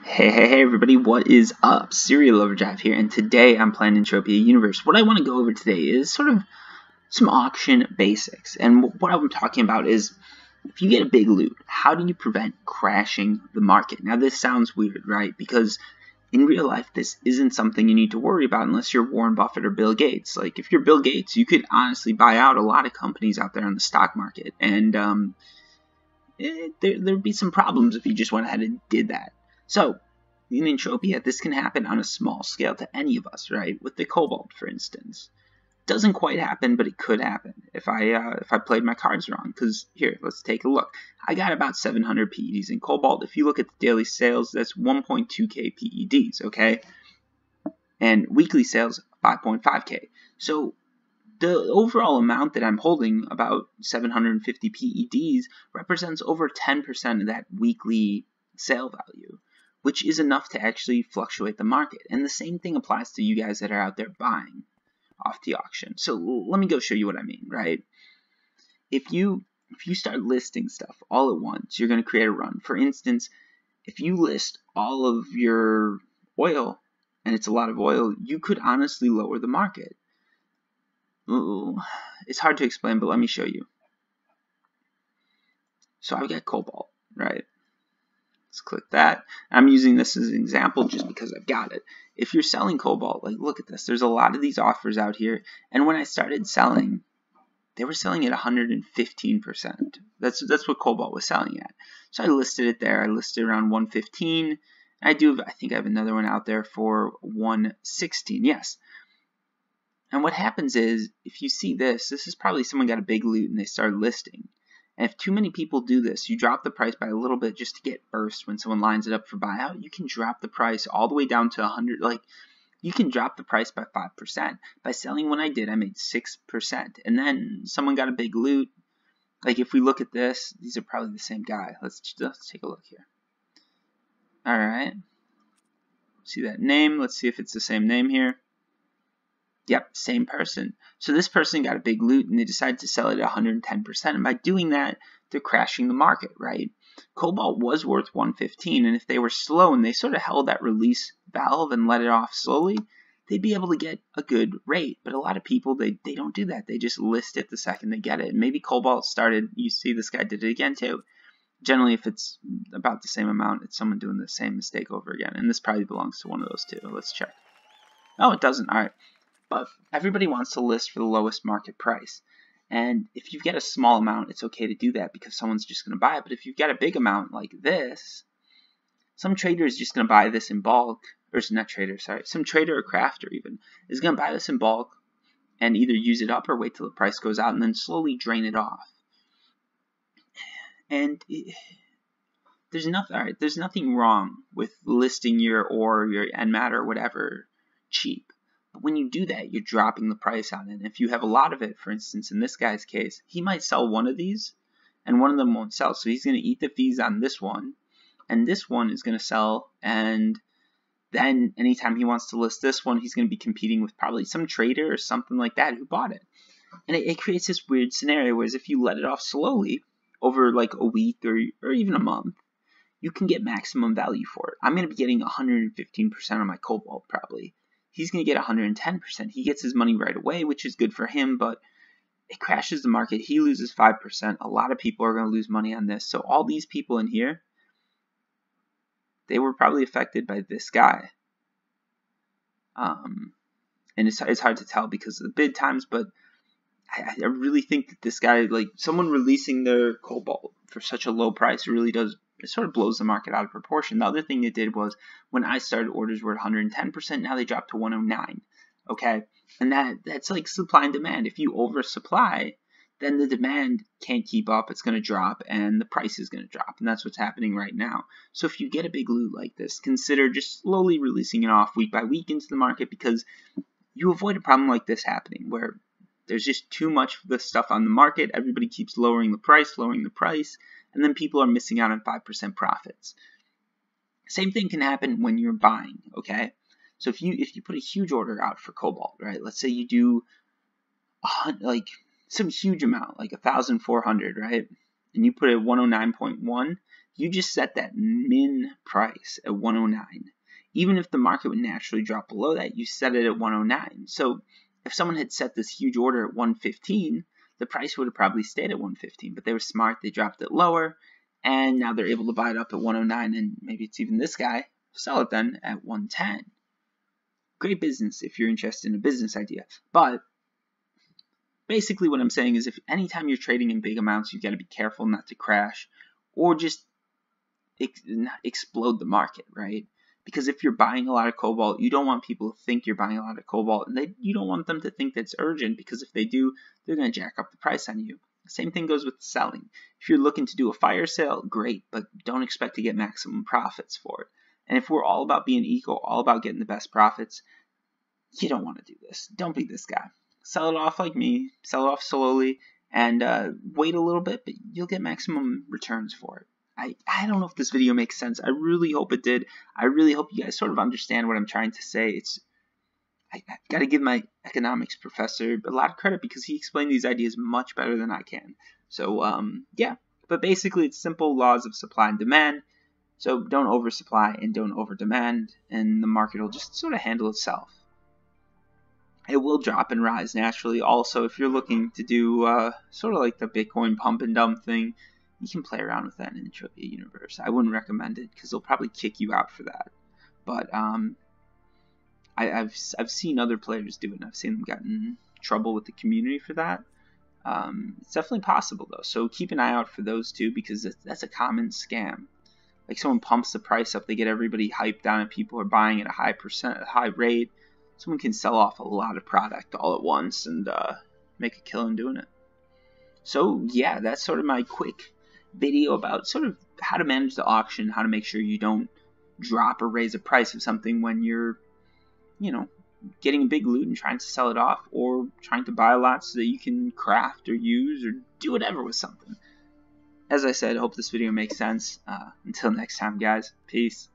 Hey everybody, what is up? Serial Overdrive here, and today I'm playing Entropia Universe. What I want to go over today is sort of some auction basics, and what I'm talking about is if you get a big loot, how do you prevent crashing the market? Now this sounds weird, right? Because in real life, this isn't something you need to worry about unless you're Warren Buffett or Bill Gates. Like if you're Bill Gates, you could honestly buy out a lot of companies out there on the stock market, and there'd be some problems if you just went ahead and did that. So, in Entropia, this can happen on a small scale to any of us, right? With the Cobalt, for instance. Doesn't quite happen, but it could happen if I played my cards wrong. Because here, let's take a look. I got about 700 PEDs in Cobalt. If you look at the daily sales, that's 1.2k PEDs, okay? And weekly sales, 5.5k. So the overall amount that I'm holding, about 750 PEDs, represents over 10% of that weekly sale value, which is enough to actually fluctuate the market. And the same thing applies to you guys that are out there buying off the auction. So let me go show you what I mean, right? If you start listing stuff all at once, you're going to create a run. For instance, if you list all of your oil, and it's a lot of oil, you could honestly lower the market. Ooh, it's hard to explain, but let me show you. So I've got Cobalt, right? Let's click that. I'm using this as an example just because I've got it. If you're selling Cobalt, like look at this. There's a lot of these offers out here. And when I started selling, they were selling at 115%. That's what Cobalt was selling at. So I listed it there. I listed around 115. I think I have another one out there for 116. Yes. And what happens is, if you see this is probably someone got a big loot and they started listing. And if too many people do this, you drop the price by a little bit just to get burst when someone lines it up for buyout, you can drop the price all the way down to 100. Like, you can drop the price by 5%. By selling when I did, I made 6%. And then someone got a big loot. Like, if we look at this, these are probably the same guy. Let's take a look here. Alright. See that name? Let's see if it's the same name here. Yep, same person. So this person got a big loot and they decided to sell it at 110%. And by doing that, they're crashing the market, right? Cobalt was worth 115, and if they were slow and they sort of held that release valve and let it off slowly, they'd be able to get a good rate. But a lot of people, they don't do that. They just list it the second they get it. And maybe Cobalt started, you see this guy did it again too. Generally, if it's about the same amount, it's someone doing the same mistake over again. And this probably belongs to one of those two. Let's check. Oh, it doesn't. All right. But everybody wants to list for the lowest market price. And if you've got a small amount, it's okay to do that because someone's just going to buy it. But if you've got a big amount like this, some trader is just going to buy this in bulk. Or not trader, sorry. Some trader or crafter even is going to buy this in bulk and either use it up or wait till the price goes out and then slowly drain it off. And there's nothing wrong with listing your ore, your end matter, whatever, cheap. But when you do that, you're dropping the price on it. And if you have a lot of it, for instance, in this guy's case, he might sell one of these and one of them won't sell. So he's going to eat the fees on this one and this one is going to sell. And then anytime he wants to list this one, he's going to be competing with probably some trader or something like that who bought it. And it creates this weird scenario, whereas if you let it off slowly over like a week or even a month, you can get maximum value for it. I'm going to be getting 115% on my Cobalt probably. He's going to get 110%. He gets his money right away, which is good for him, but it crashes the market. He loses 5%. A lot of people are going to lose money on this. So all these people in here, they were probably affected by this guy. And it's hard to tell because of the bid times, but I really think that this guy, like someone releasing their Cobalt for such a low price, really does. It sort of blows the market out of proportion. The other thing it did was when I started, orders were at 110%. Now they dropped to 109. Okay, and that's like supply and demand. If you oversupply, then the demand can't keep up. It's going to drop, and the price is going to drop, and that's what's happening right now. So if you get a big loot like this, consider just slowly releasing it off week by week into the market because you avoid a problem like this happening where there's just too much of this stuff on the market. Everybody keeps lowering the price, and then people are missing out on 5% profits. Same thing can happen when you're buying, okay? So if you put a huge order out for Cobalt, right? Let's say you do like some huge amount, like 1,400, right? And you put it at 109.1, you just set that min price at 109. Even if the market would naturally drop below that, you set it at 109. So if someone had set this huge order at 115, the price would have probably stayed at 115, but they were smart, they dropped it lower, and now they're able to buy it up at 109, and maybe it's even this guy, sell it then at 110. Great business if you're interested in a business idea. But basically what I'm saying is if anytime you're trading in big amounts, you got to be careful not to crash or just explode the market, right? Because if you're buying a lot of cobalt, you don't want people to think you're buying a lot of cobalt, and you don't want them to think that's urgent, because if they do, they're going to jack up the price on you. Same thing goes with selling. If you're looking to do a fire sale, great, but don't expect to get maximum profits for it. And if we're all about being eco, all about getting the best profits, you don't want to do this. Don't be this guy. Sell it off like me, sell it off slowly, and wait a little bit, but you'll get maximum returns for it. I don't know if this video makes sense. I really hope it did. I really hope you guys sort of understand what I'm trying to say. I got to give my economics professor a lot of credit because he explained these ideas much better than I can. So, yeah. But basically, it's simple laws of supply and demand. So don't oversupply and don't overdemand, and the market will just sort of handle itself. It will drop and rise naturally. Also, if you're looking to do sort of like the Bitcoin pump and dump thing, you can play around with that in the Entropia universe. I wouldn't recommend it because they'll probably kick you out for that. But I've seen other players do it, and I've seen them get in trouble with the community for that. It's definitely possible though, so keep an eye out for those two, because that's a common scam. Like someone pumps the price up, they get everybody hyped down, and people are buying at a high rate. Someone can sell off a lot of product all at once and make a killing doing it. So yeah, that's sort of my quick video about sort of how to manage the auction, how to make sure you don't drop or raise the price of something when you're, getting a big loot and trying to sell it off, or trying to buy a lot so that you can craft or use or do whatever with something. As I said, I hope this video makes sense. Until next time, guys. Peace.